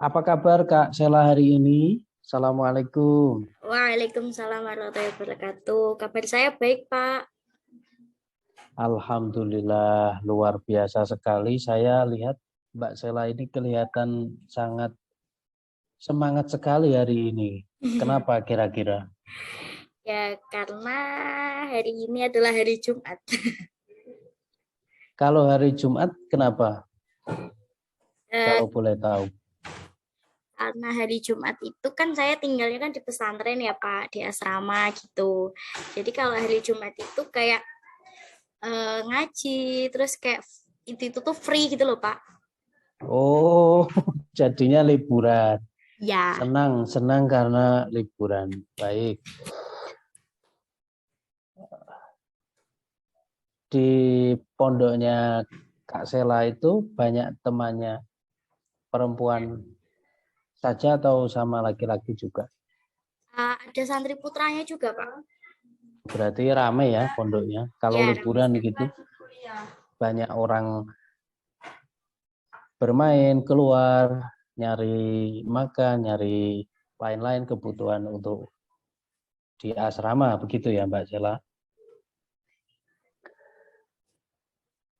Apa kabar Kak Sela hari ini? Assalamualaikum. Waalaikumsalam warahmatullahi wabarakatuh. Kabar saya baik, Pak. Alhamdulillah luar biasa sekali. Saya lihat Mbak Sela ini kelihatan sangat semangat sekali hari ini. Kenapa kira-kira? Ya, karena hari ini adalah hari Jumat. Kalau hari Jumat kenapa? Eh, Kalau boleh tahu. karena hari Jumat itu kan saya tinggalnya kan di pesantren ya, Pak, di asrama gitu. Jadi kalau hari Jumat itu kayak ngaji, terus kayak itu tuh free gitu loh, Pak. Oh, jadinya liburan. Ya, Senang karena liburan. Baik. Di pondoknya Kak Sela itu banyak temannya perempuan saja atau sama laki-laki juga? ada santri putranya juga, Pak. Berarti rame ya pondoknya. Kalau Ya, ramai liburan sekali. gitu banyak orang bermain, keluar, nyari makan, nyari lain-lain kebutuhan untuk di asrama begitu ya Mbak Sela.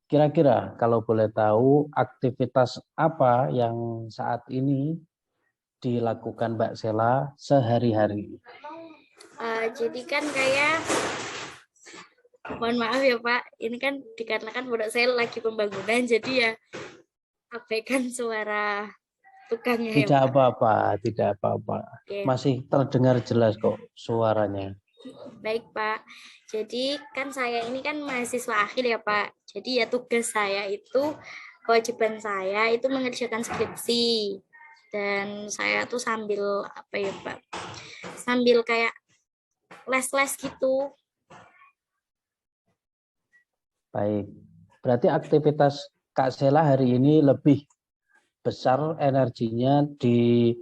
Kira-kira kalau boleh tahu aktivitas apa yang saat ini dilakukan Mbak Sela sehari-hari? Jadi kan kayak mohon maaf ya Pak, ini kan dikarenakan pondok saya lagi pembangunan, jadi ya abaikan suara tukangnya ya Tidak Pak. apa-apa, tidak apa-apa. Oke, Masih terdengar jelas kok suaranya. baik Pak. Jadi kan saya ini kan mahasiswa akhir ya Pak. Jadi ya tugas saya itu, kewajiban saya itu mengerjakan skripsi. Dan saya tuh sambil apa ya Pak, sambil kayak les-les gitu. Baik. Berarti aktivitas Kak Sela hari ini lebih besar energinya di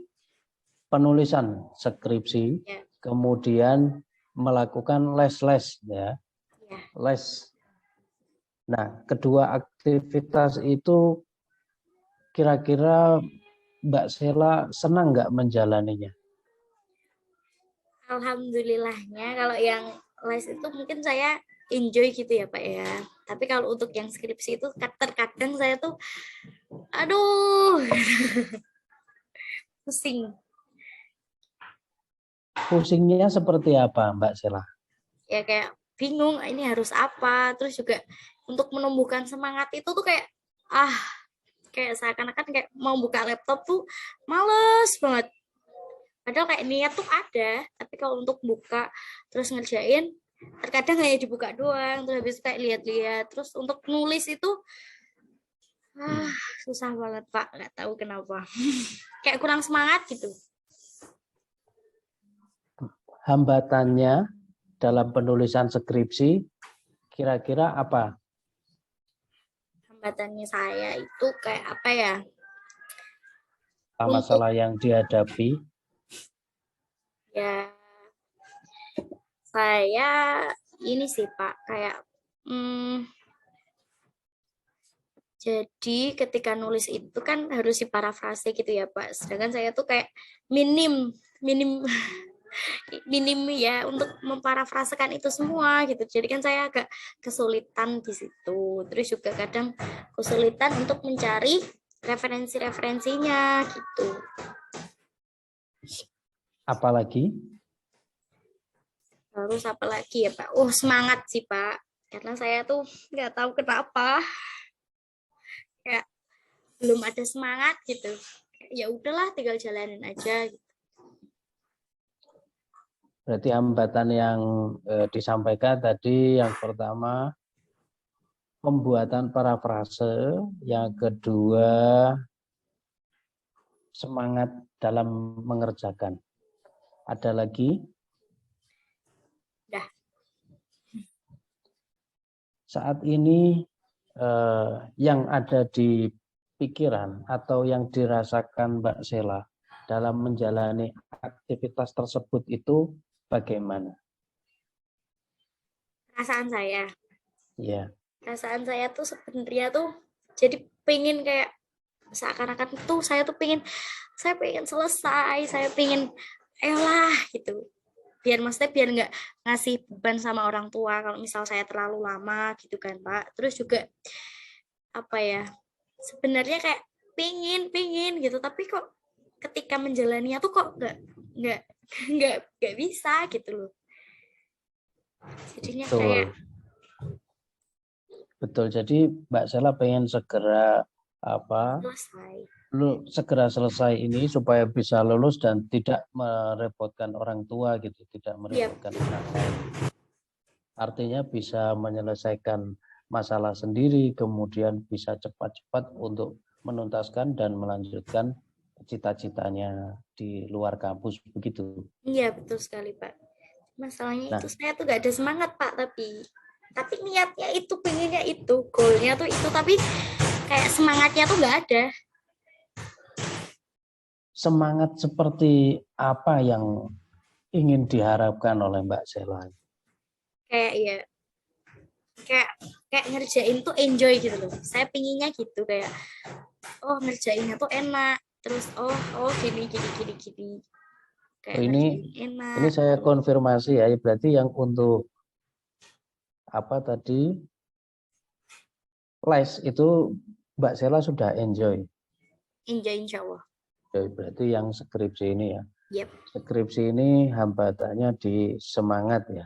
penulisan skripsi, Ya, kemudian melakukan les-les ya, ya. les. Nah, kedua aktivitas itu kira-kira Mbak Sela senang nggak menjalaninya? Alhamdulillahnya kalau yang les itu mungkin saya enjoy gitu ya Pak ya. Tapi kalau untuk yang skripsi itu terkadang saya tuh aduh pusing. Pusingnya seperti apa Mbak Sela? Ya kayak bingung ini harus apa. Terus juga untuk menumbuhkan semangat itu tuh kayak ah kayak seakan-akan kayak mau buka laptop tuh males banget. Padahal kayak niat tuh ada, tapi kalau untuk buka terus ngerjain terkadang hanya dibuka doang, terus habis itu kayak lihat-lihat, terus untuk nulis itu ah susah banget Pak, nggak tahu kenapa. Kayak kurang semangat gitu. Hambatannya dalam penulisan skripsi kira-kira apa? Hambatannya saya itu kayak apa ya? Untuk Masalah yang dihadapi? ya saya ini sih Pak, kayak hmm, jadi ketika nulis itu kan harus diparafrase gitu ya Pak. Sedangkan saya tuh kayak minim minim minim ya untuk memparafrasekan itu semua gitu. Jadi kan saya agak kesulitan di situ. Terus juga kadang kesulitan untuk mencari referensi-referensinya gitu. Apalagi? Terus apa lagi ya Pak? Oh semangat sih Pak. Karena saya tuh nggak tahu kenapa kayak belum ada semangat gitu. Ya udahlah tinggal jalanin aja gitu. Berarti hambatan yang disampaikan tadi yang pertama pembuatan parafrase, yang kedua semangat dalam mengerjakan. Ada lagi Dah. saat ini yang ada di pikiran atau yang dirasakan Mbak Sela dalam menjalani aktivitas tersebut itu bagaimana? Perasaan Ya, saya tuh sebenarnya tuh jadi pengen kayak seakan-akan tuh saya pengen selesai, saya pengen elah gitu. Biar maksudnya biar nggak ngasih beban sama orang tua kalau misal saya terlalu lama gitu kan Pak. Terus juga apa ya, sebenarnya kayak pingin gitu, tapi kok ketika menjalaninya tuh kok nggak nggak bisa gitu loh. Jadinya kayak Betul, betul. Jadi Mbak Sela pengen segera apa selesai. segera selesai ini supaya bisa lulus dan tidak merepotkan orang tua gitu, tidak Iya, merepotkan orang lain. Artinya bisa menyelesaikan masalah sendiri, kemudian bisa cepat-cepat untuk menuntaskan dan melanjutkan cita-citanya di luar kampus begitu. iya betul sekali Pak. Masalahnya itu Nah, saya tuh gak ada semangat Pak, tapi niatnya itu, pengennya itu, goalnya tuh itu, tapi kayak semangatnya tuh nggak ada. semangat seperti apa yang ingin diharapkan oleh Mbak Sela? Kayak ya, kayak kayak ngerjain tuh enjoy gitu loh. Saya pinginnya gitu, kayak oh ngerjainnya tuh enak, terus oh gini gini gini gini, Oh, kayak ini ngerjain enak. saya konfirmasi ya, berarti yang untuk apa tadi les itu Mbak Sela sudah enjoy. Enjoy insya Allah. Berarti yang skripsi ini ya. Yep, Skripsi ini hambatannya di semangat ya.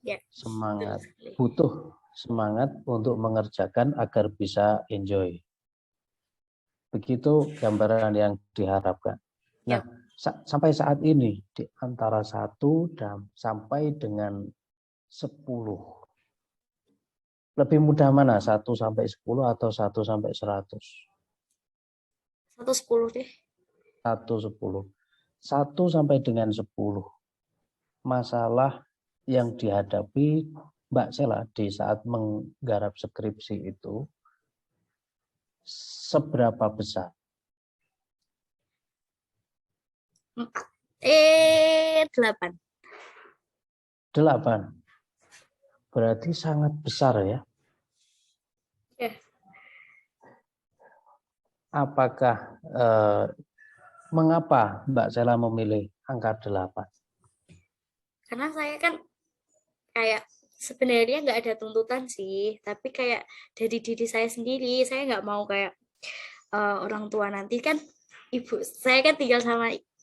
ya betul Semangat. sekali. Butuh semangat untuk mengerjakan agar bisa enjoy. Begitu gambaran yang diharapkan. Nah, Yep. sampai saat ini di antara 1 dan sampai dengan 10. Lebih mudah mana? 1 sampai 10 atau 1 sampai 100? 110 deh. 1 10. 1 sampai dengan 10. Masalah yang dihadapi Mbak Sela di saat menggarap skripsi itu seberapa besar? 4. 8. 8. Berarti sangat besar ya. Ya, Apakah mengapa Mbak Sela memilih angka 8? karena saya kan kayak sebenarnya nggak ada tuntutan sih, tapi kayak dari diri saya sendiri, saya nggak mau kayak orang tua nanti kan, ibu saya kan tinggal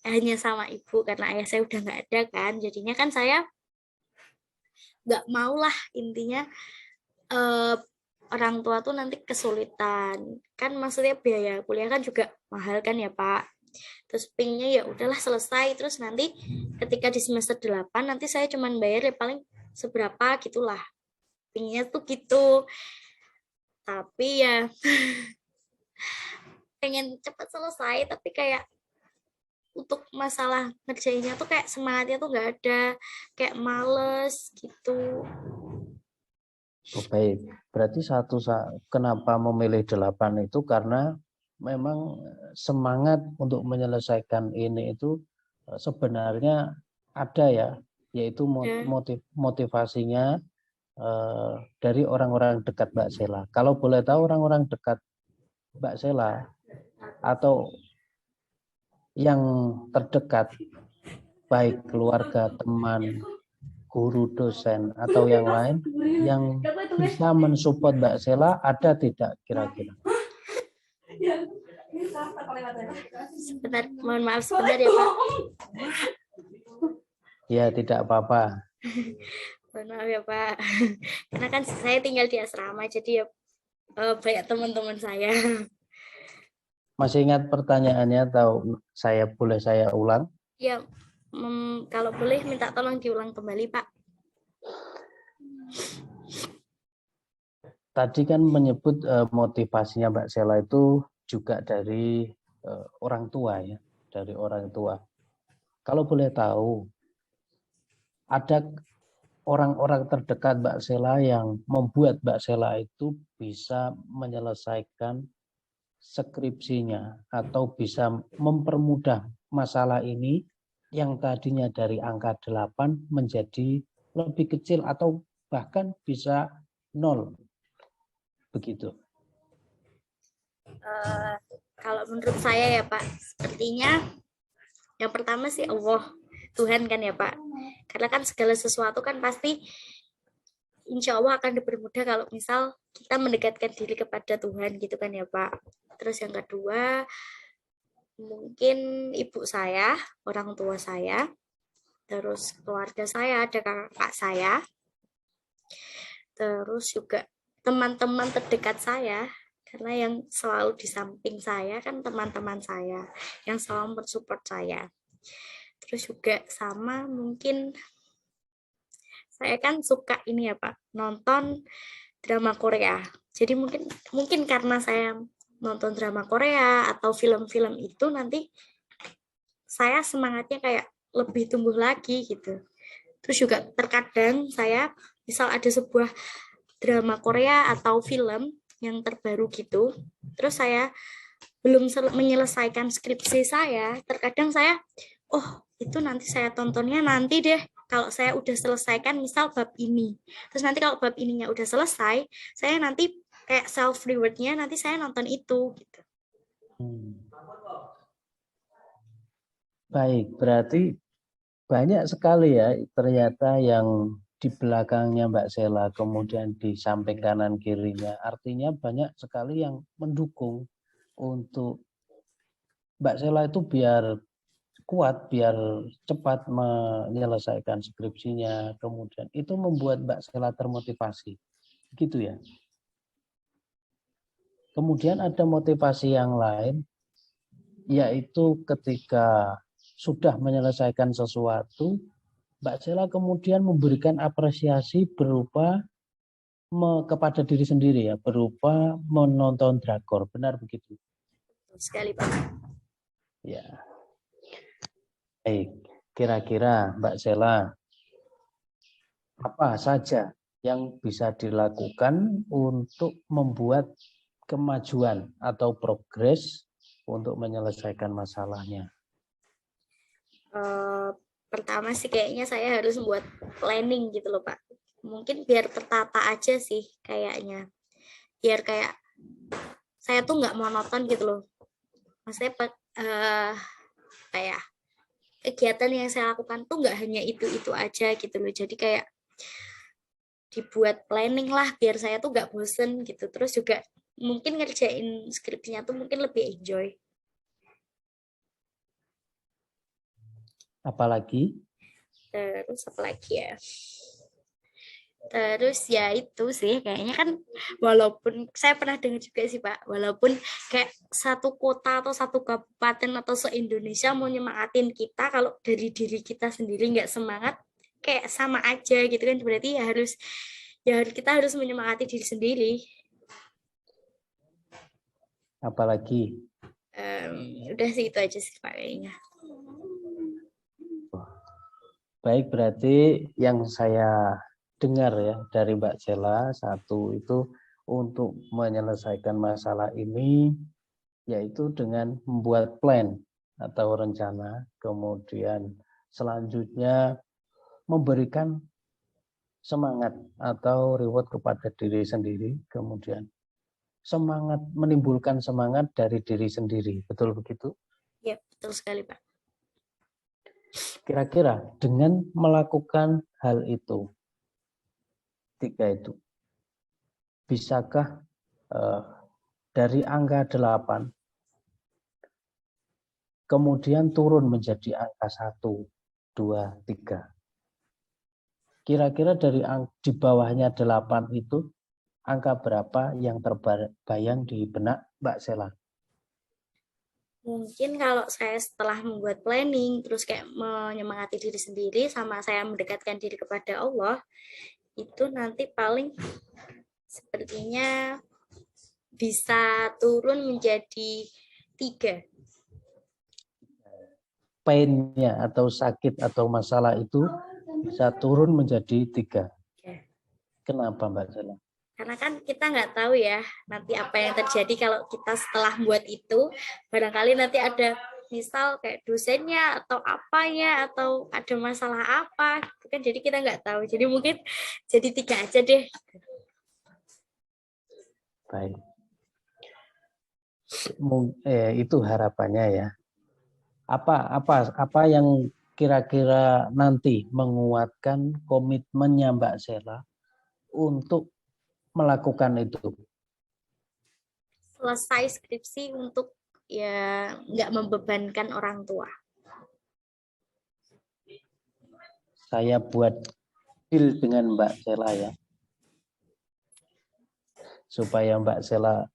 hanya sama ibu karena ayah saya udah nggak ada kan, jadinya kan saya nggak mau lah intinya eh, orang tua tuh nanti kesulitan, kan maksudnya biaya kuliah kan juga mahal kan ya Pak. Terus pingnya ya udahlah selesai, terus nanti ketika di semester 8 nanti saya cuman bayar ya paling seberapa gitulah, pingnya tuh gitu. Tapi ya pengen cepat selesai, tapi kayak untuk masalah ngerjainnya tuh kayak semangatnya tuh nggak ada, kayak males gitu. Oh, baik. Berarti kenapa memilih 8 itu karena memang semangat untuk menyelesaikan ini itu sebenarnya ada ya, yaitu Ya, motivasinya dari orang-orang dekat Mbak Sela. Kalau boleh tahu orang-orang dekat Mbak Sela atau yang terdekat, baik keluarga, teman, guru, dosen, atau yang lain, yang bisa mensupport Mbak Sela ada tidak kira-kira? sebentar, mohon maaf sebentar ya Pak. Ya, tidak apa-apa. Mohon maaf ya Pak. Karena kan saya tinggal di asrama, jadi ya banyak teman-teman saya. Masih ingat pertanyaannya atau saya ulang? Ya, kalau boleh minta tolong diulang kembali Pak. Tadi kan menyebut motivasinya Mbak Sela itu juga dari orang tua ya, dari orang tua. Kalau boleh tahu, ada orang-orang terdekat Mbak Sela yang membuat Mbak Sela itu bisa menyelesaikan skripsinya atau bisa mempermudah masalah ini yang tadinya dari angka 8 menjadi lebih kecil atau bahkan bisa 0. Begitu. Kalau menurut saya ya Pak, sepertinya yang pertama sih Allah, Tuhan kan ya Pak. Karena kan segala sesuatu kan pasti insya Allah akan dipermudah kalau misal kita mendekatkan diri kepada Tuhan gitu kan ya Pak. Terus yang kedua, mungkin ibu saya, orang tua saya, terus keluarga saya, ada kakak saya, terus juga teman-teman terdekat saya, karena yang selalu di samping saya kan teman-teman saya yang selalu mensupport saya. Terus juga sama mungkin saya kan suka ini ya Pak, nonton drama Korea. Jadi mungkin karena saya nonton drama Korea atau film-film itu nanti saya semangatnya kayak lebih tumbuh lagi gitu. Terus juga terkadang saya misal ada sebuah drama Korea atau film yang terbaru gitu, terus saya belum menyelesaikan skripsi saya, terkadang saya, oh itu nanti saya tontonnya nanti deh, kalau saya udah selesaikan misal bab ini, terus nanti kalau bab ininya udah selesai, saya nanti kayak self rewardnya nanti saya nonton itu gitu. Baik, berarti banyak sekali ya ternyata yang di belakangnya Mbak Sela, kemudian di samping kanan kirinya. Artinya banyak sekali yang mendukung untuk Mbak Sela itu biar kuat, biar cepat menyelesaikan skripsinya. Kemudian itu membuat Mbak Sela termotivasi. Gitu ya. Kemudian ada motivasi yang lain, yaitu ketika sudah menyelesaikan sesuatu, Mbak Sela kemudian memberikan apresiasi berupa kepada diri sendiri ya, berupa menonton drakor. Benar begitu? Sekali Pak. Ya. Baik, kira-kira Mbak Sela apa saja yang bisa dilakukan untuk membuat kemajuan atau progres untuk menyelesaikan masalahnya? Pertama sih kayaknya saya harus buat planning gitu loh Pak. Mungkin biar tertata aja sih kayaknya. Biar kayak saya tuh nggak monoton gitu loh. Maksudnya kayak kegiatan yang saya lakukan tuh nggak hanya itu aja gitu loh. Jadi kayak dibuat planning lah biar saya tuh nggak bosen gitu. Terus juga mungkin ngerjain skripsinya tuh mungkin lebih enjoy. Apalagi? Terus apa lagi ya? Terus ya itu sih kayaknya kan walaupun saya pernah dengar juga sih Pak, walaupun kayak satu kota atau satu kabupaten atau se-Indonesia mau nyemangatin kita, kalau dari diri kita sendiri nggak semangat kayak sama aja gitu kan, berarti ya kita harus menyemangati diri sendiri. Apalagi? Udah sih itu aja sih Pak kayaknya. Baik, berarti yang saya dengar ya dari Mbak Sela, satu itu untuk menyelesaikan masalah ini yaitu dengan membuat plan atau rencana, kemudian selanjutnya memberikan semangat atau reward kepada diri sendiri, kemudian semangat, menimbulkan semangat dari diri sendiri. Betul begitu? Ya, betul sekali Pak. Kira-kira dengan melakukan hal itu, tiga itu, bisakah dari angka 8 kemudian turun menjadi angka 1, 2, 3? Kira-kira di bawahnya 8 itu, angka berapa yang terbayang di benak Mbak Sela? Mungkin kalau saya setelah membuat planning, terus kayak menyemangati diri sendiri, sama saya mendekatkan diri kepada Allah, itu nanti paling sepertinya bisa turun menjadi 3. Painnya atau sakit atau masalah itu bisa turun menjadi 3. Ya. Kenapa Mbak Sela? Karena kan kita nggak tahu ya nanti apa yang terjadi kalau kita setelah buat itu. Barangkali nanti ada misal kayak dosennya atau apanya atau ada masalah apa, itu kan jadi kita nggak tahu. Jadi mungkin jadi 3 aja deh. Baik. Itu harapannya ya. Apa yang kira-kira nanti menguatkan komitmennya Mbak Sela untuk melakukan itu? Selesai skripsi untuk ya nggak membebankan orang tua. Saya buat deal dengan Mbak Sela ya, supaya Mbak Sela,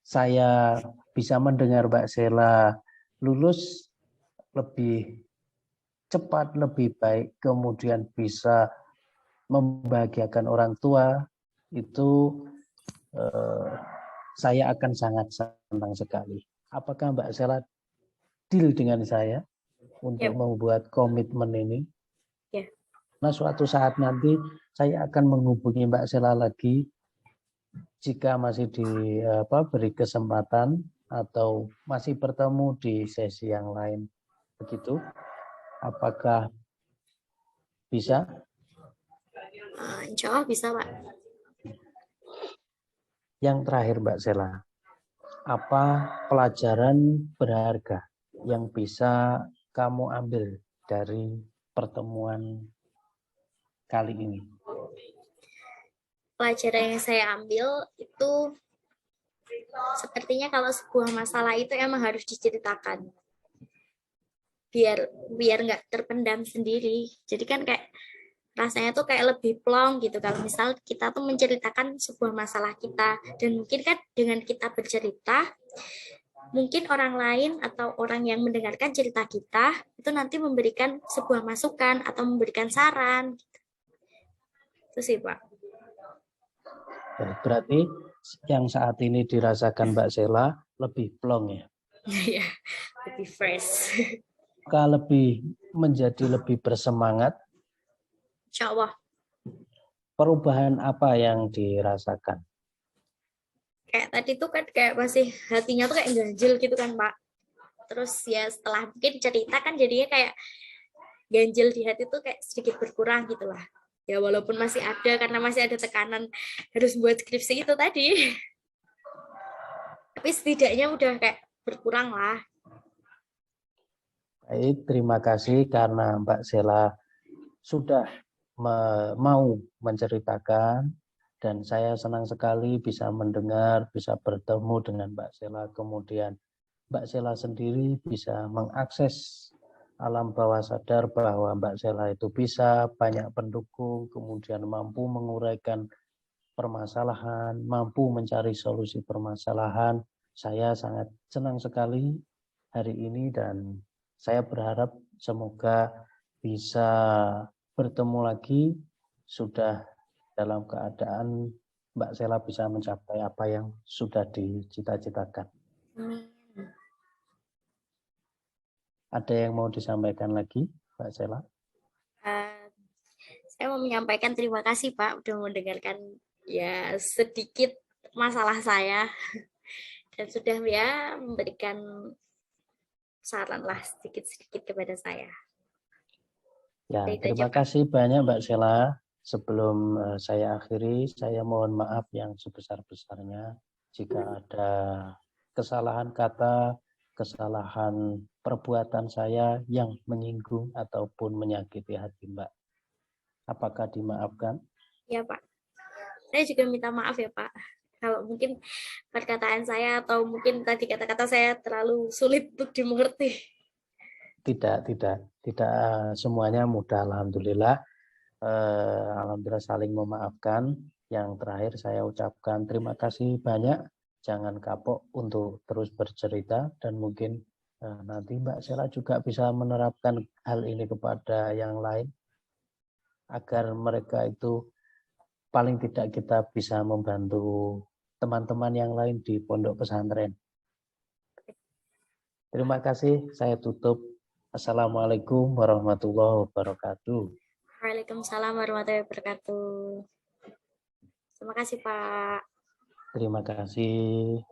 saya bisa mendengar Mbak Sela lulus lebih cepat, lebih baik, kemudian bisa membahagiakan orang tua, itu saya akan sangat senang sekali. Apakah Mbak Sela deal dengan saya untuk Ya, membuat komitmen ini? ya. Nah, suatu saat nanti saya akan menghubungi Mbak Sela lagi jika masih beri kesempatan atau masih bertemu di sesi yang lain. Begitu? Apakah bisa? Insya Allah bisa, Pak. Yang terakhir Mbak Sela, apa pelajaran berharga yang bisa kamu ambil dari pertemuan kali ini? Pelajaran yang saya ambil itu sepertinya kalau sebuah masalah itu emang harus diceritakan. Biar nggak terpendam sendiri. Jadi kan kayak rasanya tuh kayak lebih plong gitu kalau misal kita tuh menceritakan sebuah masalah kita, dan mungkin kan dengan kita bercerita mungkin orang lain atau orang yang mendengarkan cerita kita itu nanti memberikan sebuah masukan atau memberikan saran. Itu sih, Pak. Berarti yang saat ini dirasakan Mbak Sela lebih plong ya? Ya, lebih fresh. Apakah menjadi lebih bersemangat? Insya Allah. Perubahan apa yang dirasakan? Kayak tadi tuh kan kayak masih hatinya tuh kayak ganjil gitu kan, Pak. Terus ya setelah mungkin cerita kan jadinya kayak ganjil di hati tuh kayak sedikit berkurang gitu lah. Ya walaupun masih ada karena masih ada tekanan harus buat skripsi itu tadi. Tapi setidaknya udah kayak berkurang lah. Baik, terima kasih karena Mbak Sela sudah mau menceritakan, dan saya senang sekali bisa mendengar, bisa bertemu dengan Mbak Sela, kemudian Mbak Sela sendiri bisa mengakses alam bawah sadar bahwa Mbak Sela itu bisa banyak pendukung, kemudian mampu menguraikan permasalahan, mampu mencari solusi permasalahan. Saya sangat senang sekali hari ini, dan saya berharap semoga bisa bertemu lagi sudah dalam keadaan Mbak Sela bisa mencapai apa yang sudah dicita-citakan. Ada yang mau disampaikan lagi, Mbak Sela? Saya mau menyampaikan terima kasih, Pak, udah mendengarkan ya sedikit masalah saya dan sudah ya memberikan saran lah sedikit-sedikit kepada saya. Ya, Itu aja, terima Pak. kasih banyak Mbak Sela. Sebelum saya akhiri, saya mohon maaf yang sebesar-besarnya jika ada kesalahan kata, kesalahan perbuatan saya yang menyinggung ataupun menyakiti hati Mbak. Apakah dimaafkan? Ya, Pak. Saya juga minta maaf ya, Pak. Kalau mungkin perkataan saya atau mungkin tadi kata-kata saya terlalu sulit untuk dimengerti. Tidak semuanya mudah, alhamdulillah. Alhamdulillah saling memaafkan. Yang terakhir saya ucapkan terima kasih banyak. Jangan kapok untuk terus bercerita, dan mungkin nanti Mbak Sela juga bisa menerapkan hal ini kepada yang lain agar mereka itu paling tidak kita bisa membantu teman-teman yang lain di pondok pesantren. Terima kasih, saya tutup. Assalamualaikum warahmatullahi wabarakatuh. Waalaikumsalam warahmatullahi wabarakatuh. Terima kasih, Pak. Terima kasih.